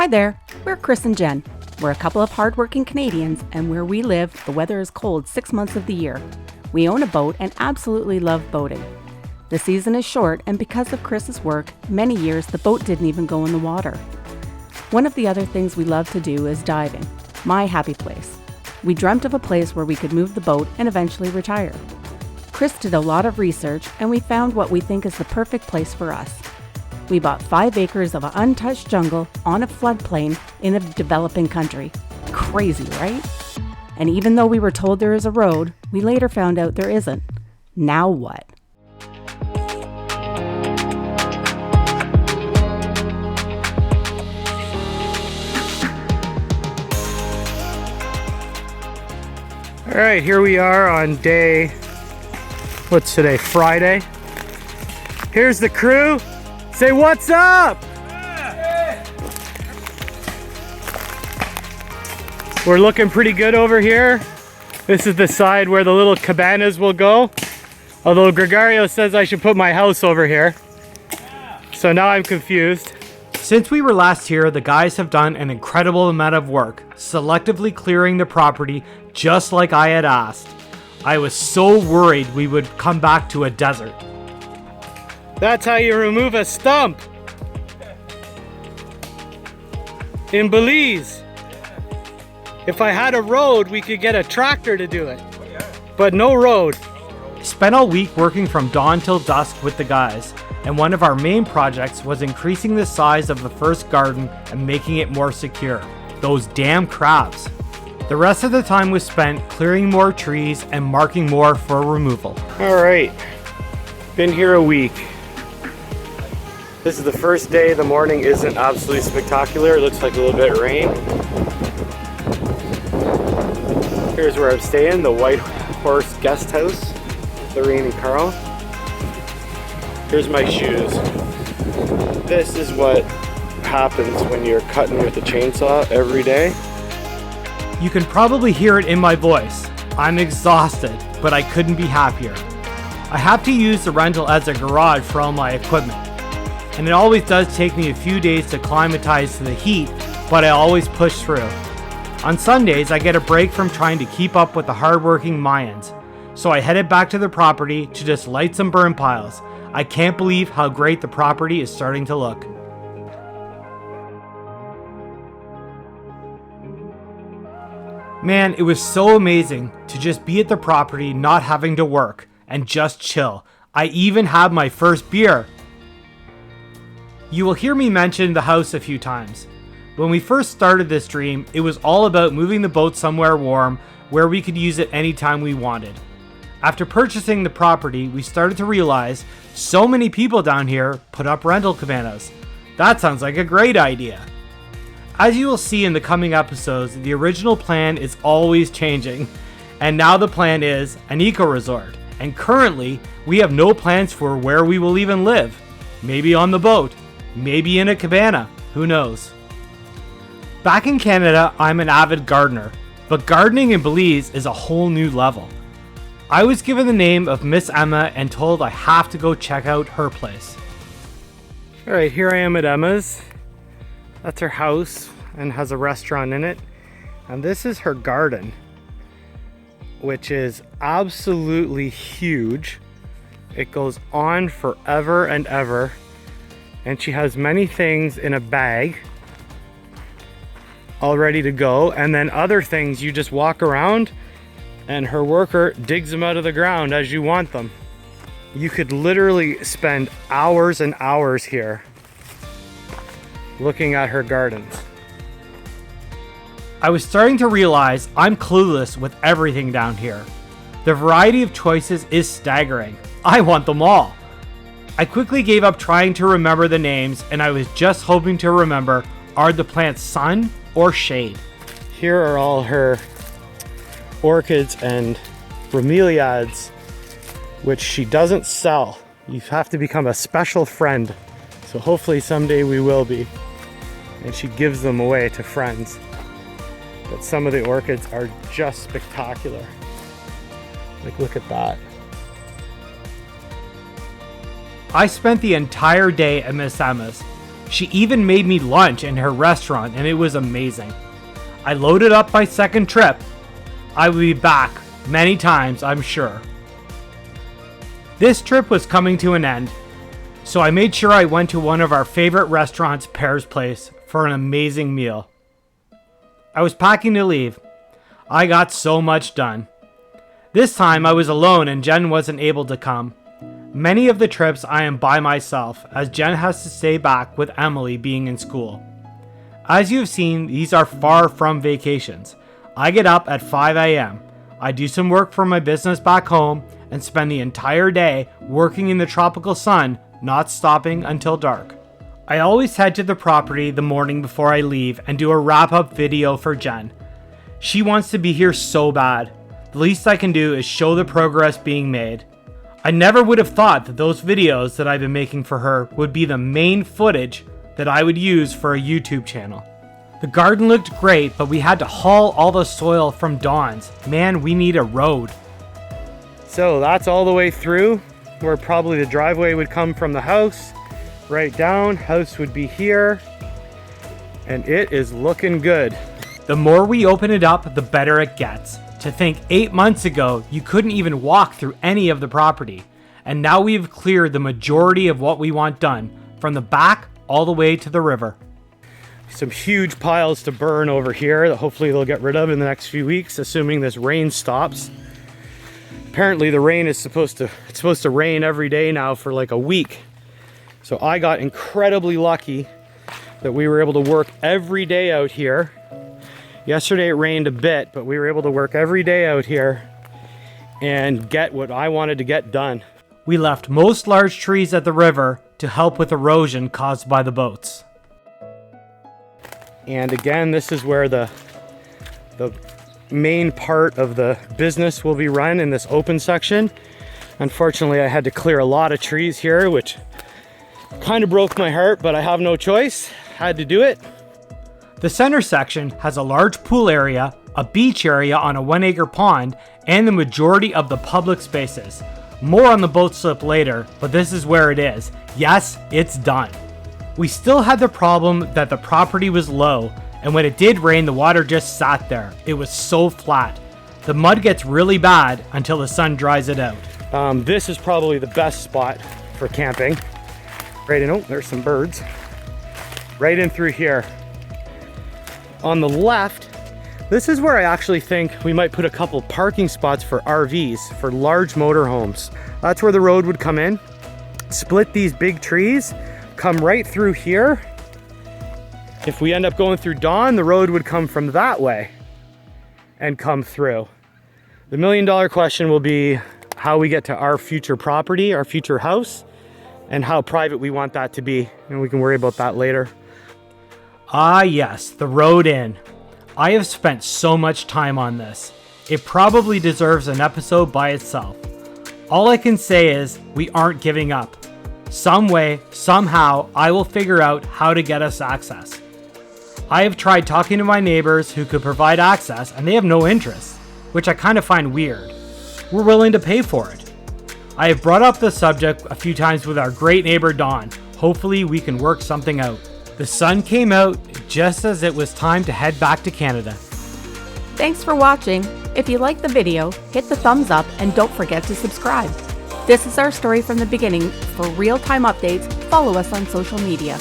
Hi there, we're Chris and Jen. We're a couple of hardworking Canadians, and where we live, the weather is cold 6 months of the year. We own a boat and absolutely love boating. The season is short, and because of Chris's work, many years the boat didn't even go in the water. One of the other things we love to do is diving. My happy place. We dreamt of a place where we could move the boat and eventually retire. Chris did a lot of research, and we found what we think is the perfect place for us. We bought 5 acres of an untouched jungle on a floodplain in a developing country. Crazy, right? And even though we were told there is a road, we later found out there isn't. Now what? All right, here we are on day, what's today, Friday. Here's the crew. Say what's up! We're looking pretty good over here. This is the side where the little cabanas will go. Although Gregario says I should put my house over here. So now I'm confused. Since we were last here, the guys have done an incredible amount of work, selectively clearing the property just like I had asked. I was so worried we would come back to a desert. That's how you remove a stump. In Belize. If I had a road, we could get a tractor to do it. But no road. Spent all week working from dawn till dusk with the guys, and one of our main projects was increasing the size of the first garden and making it more secure. Those damn crabs. The rest of the time was spent clearing more trees and marking more for removal. All right, been here a week. This is the first day. The morning isn't absolutely spectacular. It looks like a little bit of rain. Here's where I'm staying, the White Horse Guest House, Lorraine and Carl. Here's my shoes. This is what happens when you're cutting with a chainsaw every day. You can probably hear it in my voice. I'm exhausted, but I couldn't be happier. I have to use the rental as a garage for all my equipment, and it always does take me a few days to acclimatize to the heat, but I always push through. On Sundays, I get a break from trying to keep up with the hardworking Mayans, so I headed back to the property to just light some burn piles. I can't believe how great the property is starting to look. Man, it was so amazing to just be at the property, not having to work, and just chill. I even had my first beer. You will hear me mention the house a few times. When we first started this dream, it was all about moving the boat somewhere warm where we could use it anytime we wanted. After purchasing the property, we started to realize so many people down here put up rental cabanas. That sounds like a great idea. As you will see in the coming episodes, the original plan is always changing, and now the plan is an eco-resort, and currently we have no plans for where we will even live. Maybe on the boat, maybe in a cabana, who knows. Back in Canada, I'm an avid gardener, but gardening in Belize is a whole new level. I was given the name of Miss Emma and told I have to go check out her place. All right, here I am at Emma's. That's her house and has a restaurant in it. And this is her garden, which is absolutely huge. It goes on forever and ever. And she has many things in a bag all ready to go. And then other things you just walk around and her worker digs them out of the ground as you want them. You could literally spend hours and hours here looking at her gardens. I was starting to realize I'm clueless with everything down here. The variety of choices is staggering. I want them all. I quickly gave up trying to remember the names, and I was just hoping to remember, are the plants sun or shade? Here are all her orchids and bromeliads, which she doesn't sell. You have to become a special friend. So hopefully someday we will be. And she gives them away to friends. But some of the orchids are just spectacular. Like, look at that. I spent the entire day at Miss Emma's. She even made me lunch in her restaurant, and it was amazing. I loaded up my second trip. I will be back many times, I'm sure. This trip was coming to an end, so I made sure I went to one of our favorite restaurants, Pear's Place, for an amazing meal. I was packing to leave. I got so much done. This time I was alone and Jen wasn't able to come. Many of the trips I am by myself, as Jen has to stay back with Emily being in school. As you have seen, these are far from vacations. I get up at 5 a.m. I do some work for my business back home and spend the entire day working in the tropical sun, not stopping until dark. I always head to the property the morning before I leave and do a wrap-up video for Jen. She wants to be here so bad. The least I can do is show the progress being made. I never would have thought that those videos that I've been making for her would be the main footage that I would use for a YouTube channel. The garden looked great, but we had to haul all the soil from Dawn's. Man, we need a road. So that's all the way through, where probably the driveway would come from the house, right down, house would be here, and it is looking good. The more we open it up, the better it gets. To think 8 months ago, you couldn't even walk through any of the property, and now we've cleared the majority of what we want done, from the back all the way to the river. Some huge piles to burn over here that hopefully they'll get rid of in the next few weeks, assuming this rain stops. Apparently the rain is supposed to rain every day now for like a week. So I got incredibly lucky that we were able to work every day out here. Yesterday it rained a bit, but we were able to work every day out here and get what I wanted to get done. We left most large trees at the river to help with erosion caused by the boats. And again, this is where the main part of the business will be run, in this open section. Unfortunately, I had to clear a lot of trees here, which kind of broke my heart, but I have no choice. Had to do it. The center section has a large pool area, a beach area on a 1-acre pond, and the majority of the public spaces. More on the boat slip later, but this is where it is. Yes, it's done. We still had the problem that the property was low, and when it did rain, the water just sat there. It was so flat. The mud gets really bad until the sun dries it out. This is probably the best spot for camping. Right in, oh, there's some birds. Right in through here. On the left, this is where I actually think we might put a couple parking spots for RVs, for large motorhomes. That's where the road would come in. Split these big trees, come right through here. If we end up going through Dawn, the road would come from that way and come through. The $1 million question will be how we get to our future property, our future house, and how private we want that to be. And we can worry about that later. Ah yes, the road in. I have spent so much time on this. It probably deserves an episode by itself. All I can say is we aren't giving up. Some way, somehow, I will figure out how to get us access. I have tried talking to my neighbors who could provide access, and they have no interest, which I kind of find weird. We're willing to pay for it. I have brought up the subject a few times with our great neighbor Dawn. Hopefully we can work something out. The sun came out just as it was time to head back to Canada. Thanks for watching. If you liked the video, hit the thumbs up and don't forget to subscribe. This is our story from the beginning. For real-time updates, follow us on social media.